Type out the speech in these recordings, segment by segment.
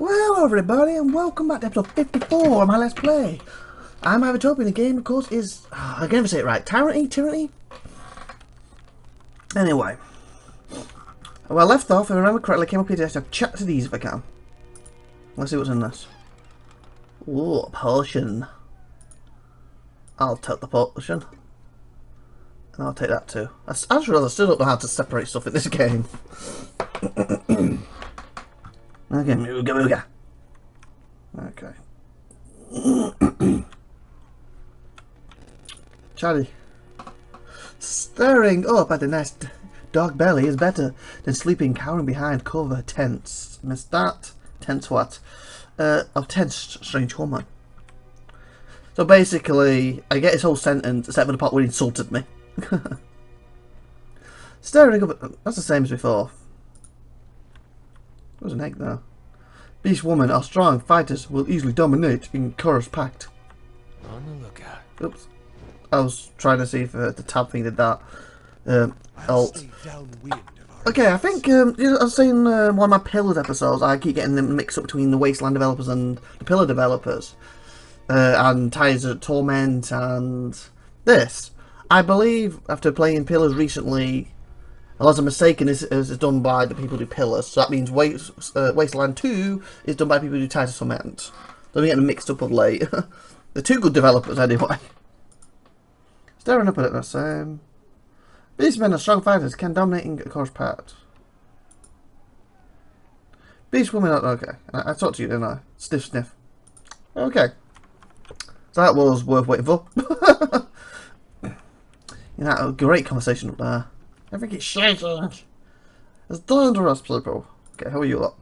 Well, everybody, and welcome back to episode 54 of my Let's Play. I'm IVATOPIA, and the game, of course, is... I can never say it right. Tyranny? Anyway. Well, I left off, if I remember correctly, I came up here to have a chat to these if I can. Let's see what's in this. Ooh, a potion. I'll take the potion. And I'll take that too. I just realised I still don't know how to separate stuff in this game. Okay, mooga. Okay. Charlie. Staring up at the nice dark belly is better than sleeping cowering behind cover tents. Missed that. Tents what? Of tents, strange woman. So basically, I get his whole sentence except for the part where he insulted me. Staring up at... That's the same as before. There's an egg there. These women are strong fighters, will easily dominate in chorus pact. On the lookout. Oops. I was trying to see if the tab thing did that. Alt. Okay, I think, I was saying one of my Pillared episodes, I keep getting them mixed up between the Wasteland developers and the Pillar developers. And Ties of Torment and this. I believe, after playing Pillars recently, unless I'm mistaken, is done by the people who do Pillars. So that means Wasteland 2 is done by people who do Ties of Torment. Don't get them mixed up of late. They're two good developers anyway. Staring up at it, these men are strong fighters, can dominating a course part. These women are... Okay, I talked to you, didn't I? Sniff, sniff. Okay. So that was worth waiting for. You know, a great conversation up there. Everything is shaking. It's dangerous, people. Okay, how are you lot?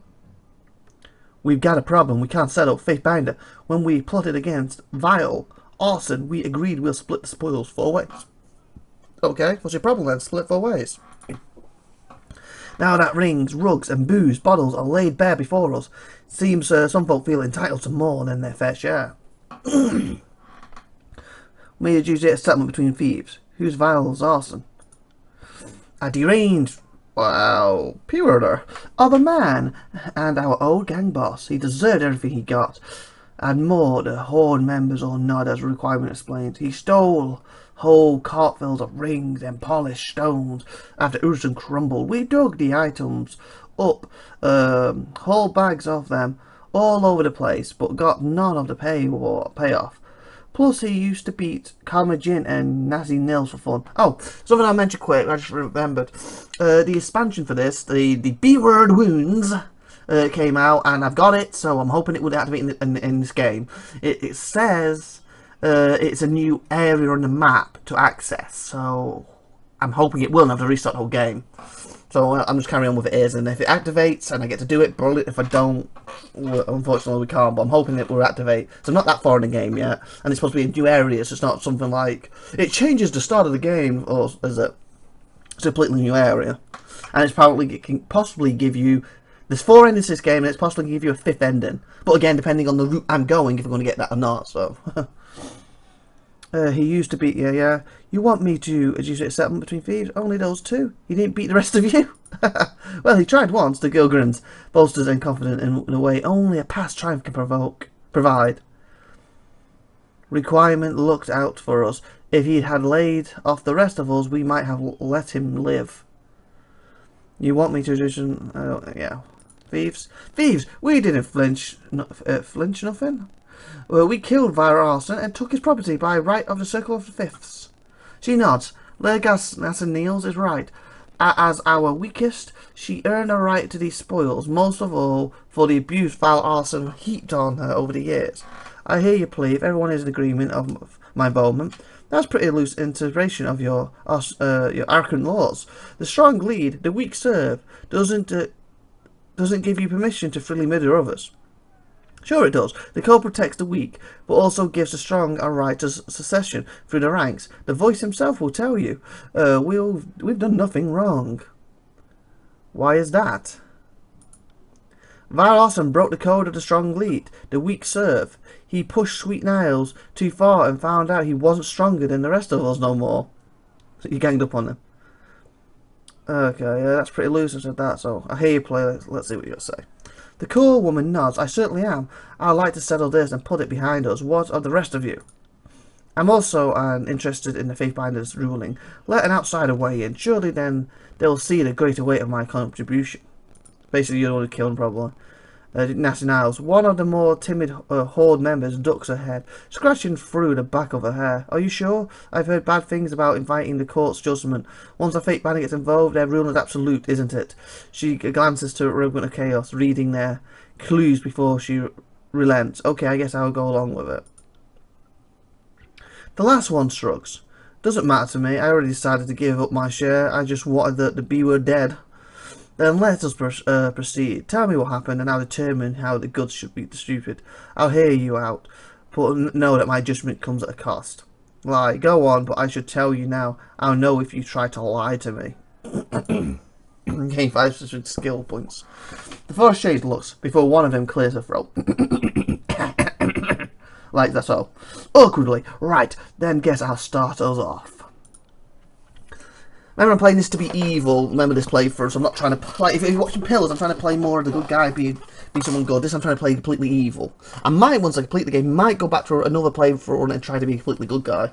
We've got a problem. We can't set up Faithbinder. When we plotted against Vile Arson, we agreed we'll split the spoils 4 ways. Okay, what's your problem then? Split 4 ways. Now that rings, rugs and booze bottles are laid bare before us, seems some folk feel entitled to more than their fair share. We adjudicate a settlement between thieves. Who's Vile's arson? A deranged, wow, purer of a man and our old gang boss. He deserved everything he got. And more, the horde members all nod as requirement explains. He stole whole cartfuls of rings and polished stones. After Urson crumbled, we dug the items up, whole bags of them, all over the place, but got none of the payoff. Plus, he used to beat Kalmajin and Nazi Nils for fun. Oh, something I mentioned quick, I just remembered. The expansion for this, the B-word wounds, came out, and I've got it, so I'm hoping it would activate in this game. It says it's a new area on the map to access, so I'm hoping it will, and I have to restart the whole game. So I'm just carrying on with it is, and if it activates and I get to do it, brilliant. If I don't, unfortunately we can't, but I'm hoping it will activate. So I'm not that far in the game yet, and it's supposed to be in new areas, so it's not something like... It changes the start of the game, or is it? It's a completely new area. And it's probably, it can possibly give you... There's 4 endings to this game, and it's possibly give you a 5th ending. But again, depending on the route I'm going, if I'm going to get that or not, so... he used to beat you, yeah. You want me to adjudicate a settlement between thieves? Only those 2. He didn't beat the rest of you? Well, he tried once, the girl grins, bolstered and confident in a way only a past triumph can provide. Requirement looked out for us. If he had laid off the rest of us, we might have let him live. You want me to adjudicate... yeah. Thieves? Thieves! We didn't flinch nothing. Well, we killed Vile Arson and took his property by right of the Circle of the Fifths. She nods. Lergas Niels is right. As our weakest, she earned a right to these spoils, most of all for the abuse Vile Arson heaped on her over the years. I hear you plea if everyone is in agreement of my involvement. That's pretty loose interpretation of your arrogant laws. The strong lead, the weak serve. Doesn't give you permission to freely murder others. Sure it does. The code protects the weak, but also gives the strong a right to secession through the ranks. The voice himself will tell you, we've done nothing wrong. Why is that? Vile Arson broke the code of the strong lead, the weak serve. He pushed Sweet Niles too far and found out he wasn't stronger than the rest of us no more. So he ganged up on him. Okay, yeah, that's pretty loose. I said that, so I hear you play. Let's see what you got to say. The cool woman nods. I certainly am. I'd like to settle this and put it behind us. What of the rest of you? I'm also interested in the Faithbinder's ruling. Let an outsider weigh in. Surely then they'll see the greater weight of my contribution. Basically, you don't want to kill him, probably. Nasty Niles. One of the more timid Horde members ducks her head, scratching through the back of her hair. Are you sure? I've heard bad things about inviting the court's judgment. Once the Faithbinder gets involved, their ruling is absolute, isn't it? She glances to Rogan of Chaos, reading their clues before she relents. Okay, I guess I'll go along with it. The last one shrugs. Doesn't matter to me. I already decided to give up my share. I just wanted the B-word dead. Then let us proceed. Tell me what happened, and I'll determine how the goods should be distributed. I'll hear you out, but know that my judgment comes at a cost. Lie, go on, but I should tell you now. I'll know if you try to lie to me. Gain 5 specific skill points. The four shades looks before one of them clears her throat. Like that's all. Awkwardly. Right, then guess I'll start us off. Remember, I'm playing this to be evil. Remember this playthrough, so I'm not trying to play. If you're watching Pillars, I'm trying to play more of the good guy, be someone good. This I'm trying to play completely evil. I might, once I complete the game, might go back to another playthrough and try to be a completely good guy.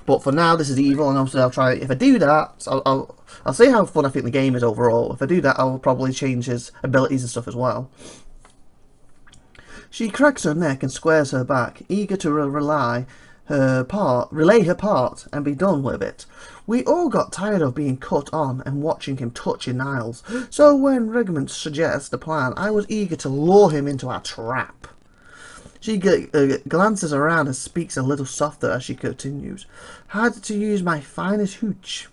But for now, this is evil, and obviously I'll try. If I do that, I'll see how fun I think the game is overall. If I do that, I'll probably change his abilities and stuff as well. She cracks her neck and squares her back, eager to relay her part and be done with it. We all got tired of being cut on and watching him touching Niles, so when Regiment suggests the plan, I was eager to lure him into our trap. She glances around and speaks a little softer as she continues. Had to use my finest hooch.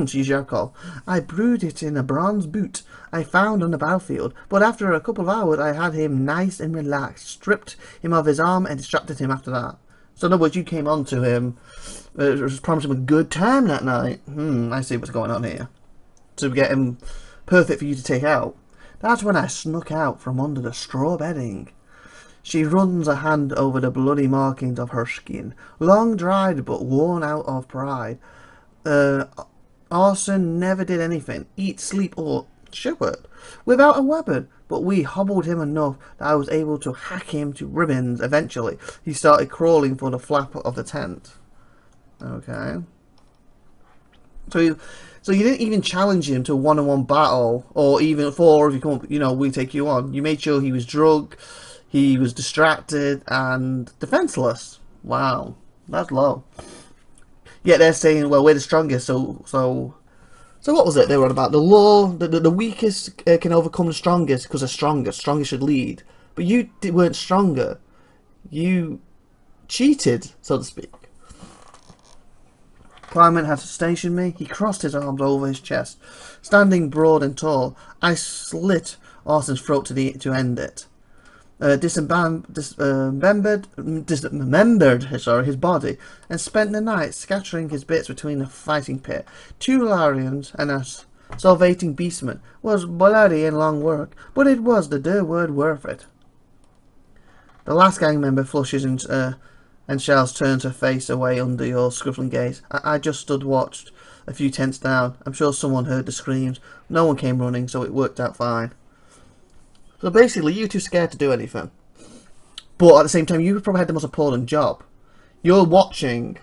She's your call. I brewed it in a bronze boot I found on the battlefield, but after a couple of hours I had him nice and relaxed, stripped him of his arm and distracted him after that. So in other words, you came on to him, promised him a good time that night. I see what's going on here. To get him perfect for you to take out. That's when I snuck out from under the straw bedding. She runs a hand over the bloody markings of her skin, long dried but worn out of pride. Arson never did anything, eat, sleep, or shower without a weapon, but we hobbled him enough that I was able to hack him to ribbons eventually. He started crawling for the flap of the tent. Okay. So you didn't even challenge him to a one-on-one battle, or even if you come up, we take you on. You made sure he was drunk, he was distracted, and defenseless. Wow, that's low. Yet they're saying, well, we're the strongest, so what was it they were on about? The law, the weakest can overcome the strongest because they're stronger. Strongest should lead. But you weren't stronger. You cheated, so to speak. Clement had stationed me. He crossed his arms over his chest. Standing broad and tall, I slit Arson's throat to end it. Dismembered his body and spent the night scattering his bits between the fighting pit. 2 Larians and a salvating beastman was bloody and long work, but it was the dear word worth it. The last gang member flushes and Shells turns her face away under your scribbling gaze. I just watched a few tents down. I'm sure someone heard the screams. No one came running, so it worked out fine. So basically, you're too scared to do anything. But at the same time, you probably had the most appalling job. You're watching,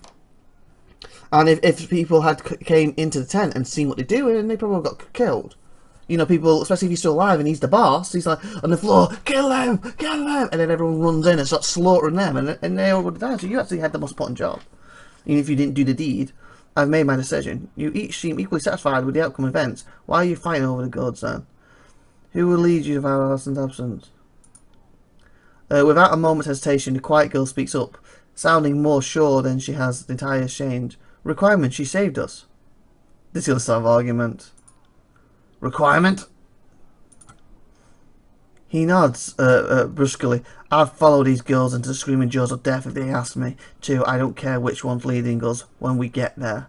and if people had came into the tent and seen what they're doing, they probably got killed. People, especially if he's still alive and he's the boss, he's like on the floor, kill them, and then everyone runs in and starts slaughtering them, and they all would die. So you actually had the most important job. Even if you didn't do the deed, I've made my decision. You each seem equally satisfied with the outcome of events. Why are you fighting over the goods then? Who will lead you to our Arson's absence? Without a moment's hesitation, the quiet girl speaks up, sounding more sure than she has the entire exchange. Requirement, she saved us. This is a sort of argument. Requirement? He nods brusquely. I'd follow these girls into the screaming jaws of death if they ask me to. I don't care which one's leading us when we get there.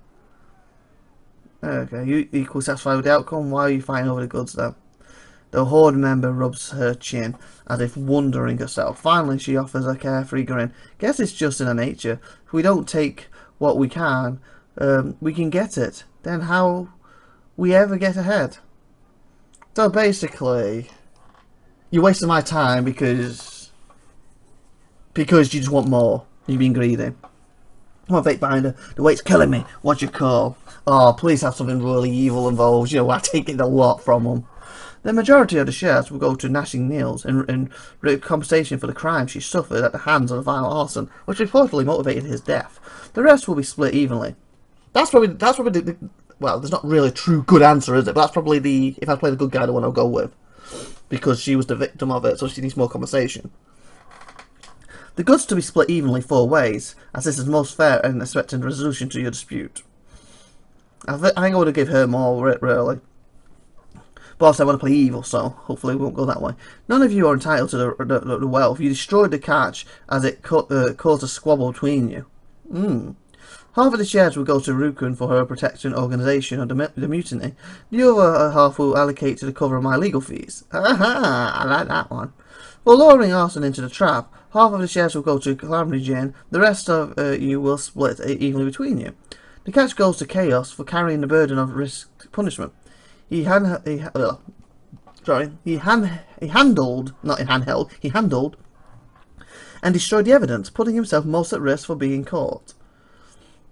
Okay, you equally satisfied with the outcome? Why are you fighting over the goods then? The Horde member rubs her chin, as if wondering herself. Finally, she offers a carefree grin. Guess it's just in our nature. If we don't take what we can get it. Then how we ever get ahead? So basically, You're wasting my time because you just want more. You're being greedy. Come on, fake binder. The weight's killing me. What's your call? Oh, please have something really evil involved. You know, I take it a lot from them. The majority of the shares will go to Gnashing Nails in compensation for the crime she suffered at the hands of a vile arson, which reportedly motivated his death. The rest will be split evenly. That's probably well, there's not really a true good answer, is it? But that's probably if I play the good guy, the one I'll go with, because she was the victim of it, so she needs more compensation. The goods to be split evenly 4 ways, as this is most fair and expecting resolution to your dispute. I think I want to give her more, really. But also I want to play evil, so hopefully it won't go that way. None of you are entitled to the wealth. You destroyed the catch as it caused a squabble between you. Half of the shares will go to Rukun for her protection organisation of the mutiny. The other half will allocate to the cover of my legal fees. Aha! I like that one. For luring arson into the trap, half of the shares will go to Calamity Jane. The rest of you will split evenly between you. The catch goes to Chaos for carrying the burden of risk punishment. He handled and destroyed the evidence, putting himself most at risk for being caught.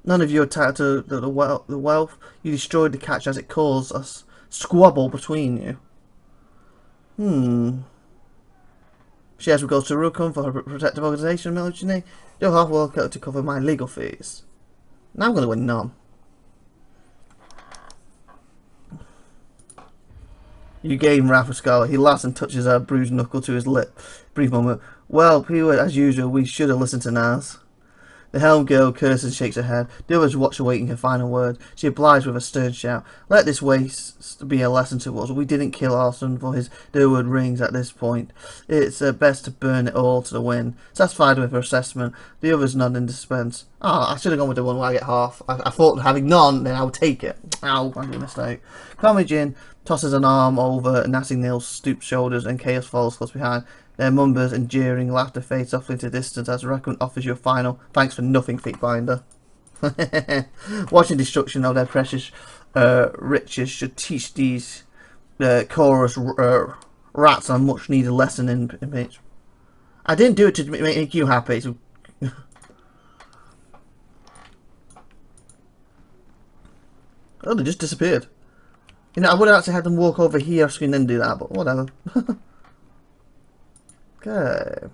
None of you are tied to the wealth. You destroyed the catch as it caused a squabble between you. Shares will go to Rukun for her protective organisation mutiny. The other half will go to cover my legal fees. Now I'm going to win none. You gain Wrath of Scarlet. He laughs and touches her bruised knuckle to his lip. Brief moment. Well, Peter, as usual, we should have listened to Naz. The Helm Girl curses and shakes her head. The others watch her waiting her final word. She obliges with a stern shout. Let this waste be a lesson to us. We didn't kill Arson for his Durwood rings at this point. It's best to burn it all to the wind. Satisfied with her assessment, the others nod in suspense. I should have gone with the one where I get half. I thought having none, then I would take it. Ow, I made a mistake. Calmly Jin tosses an arm over Gnashing Nails' stooped shoulders and Chaos follows close behind. Their mumbers and jeering laughter fades softly into distance as Raccoon offers you a final thanks for nothing, Fate Binder. Watching destruction of their precious riches should teach these chorus rats a much needed lesson in pitch. I didn't do it to make you happy. So oh, they just disappeared. You know, I would have actually had them walk over here and then do that, but whatever. Okay.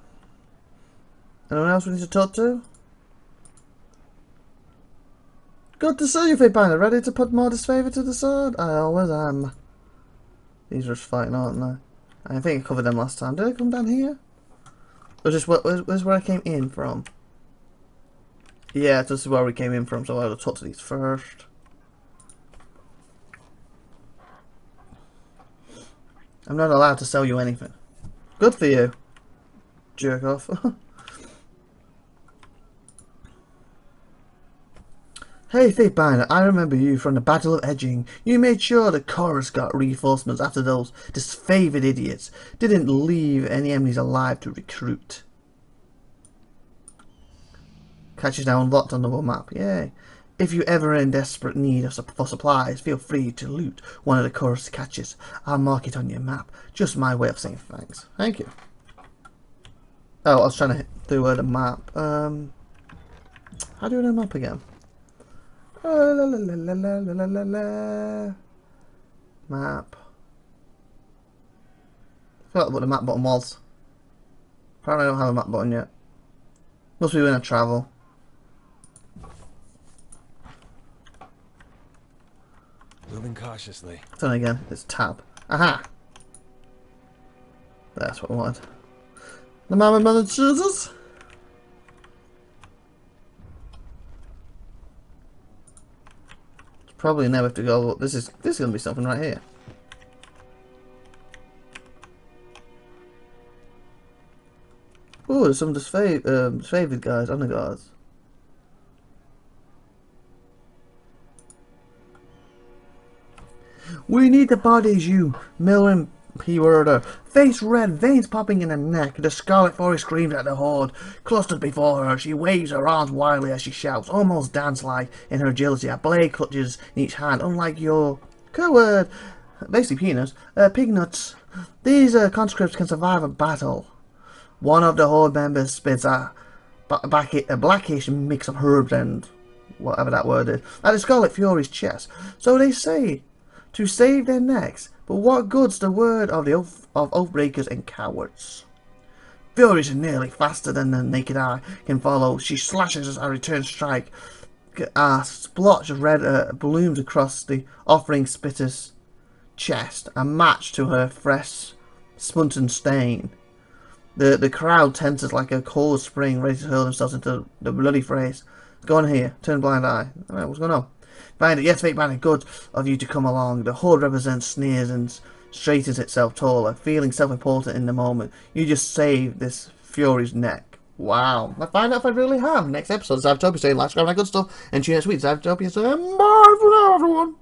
Anyone else we need to talk to? Good to see you, Fitbinder. Ready to put more disfavour to the sword? I always am. These are just fighting, aren't they? I think I covered them last time. Did I come down here? Or just where's where I came in from? Yeah, this is where we came in from, so I'll talk to these first. I'm not allowed to sell you anything. Good for you. Jerk off. Hey, Fitbinder, I remember you from the Battle of Edging. You made sure the chorus got reinforcements after those disfavoured idiots didn't leave any enemies alive to recruit. Catch is now unlocked on the world map. Yay. If you're ever in desperate need for supplies, feel free to loot one of the chorus catches. I'll mark it on your map. Just my way of saying thanks. Thank you. Oh, I was trying to do the map. How do I do the map again? Map. I forgot what the map button was. Apparently I don't have a map button yet. Must be when I travel. Moving cautiously. Then again, it's tab. Aha! That's what I wanted. The Mama Mother chooses. Probably never have to go. This is gonna be something right here. Oh, there's some disfavored guys, under guards. We need the bodies, you Millen P-worder. Face red, veins popping in her neck. The Scarlet Forest screams at the horde. Clustered before her, she waves her arms wildly as she shouts, almost dance-like in her agility. A blade clutches in each hand, unlike your coward. Basically peanuts. Pig nuts. These conscripts can survive a battle. One of the horde members spits a blackish mix of herbs and whatever that word is at the Scarlet Fury's chest. So they say to save their necks. But what good's the word of the oathbreakers and cowards? Fury's nearly faster than the naked eye can follow. She slashes a return strike. A splotch of red blooms across the offering spitter's chest, a match to her fresh spunten stain. The crowd tenses like a cold spring, ready to hurl themselves into the bloody phrase. Go on here, turn blind eye. Alright, what's going on? Find it, yes, fake man, good of you to come along. The horde represents sneers and straightens itself taller, feeling self-important in the moment. You just saved this Fury's neck. Wow. I find out if I really have. Next episode is IVATOPIA saying, like, subscribe, that good stuff, and tune next week. It's IVATOPIA saying, bye for now, everyone.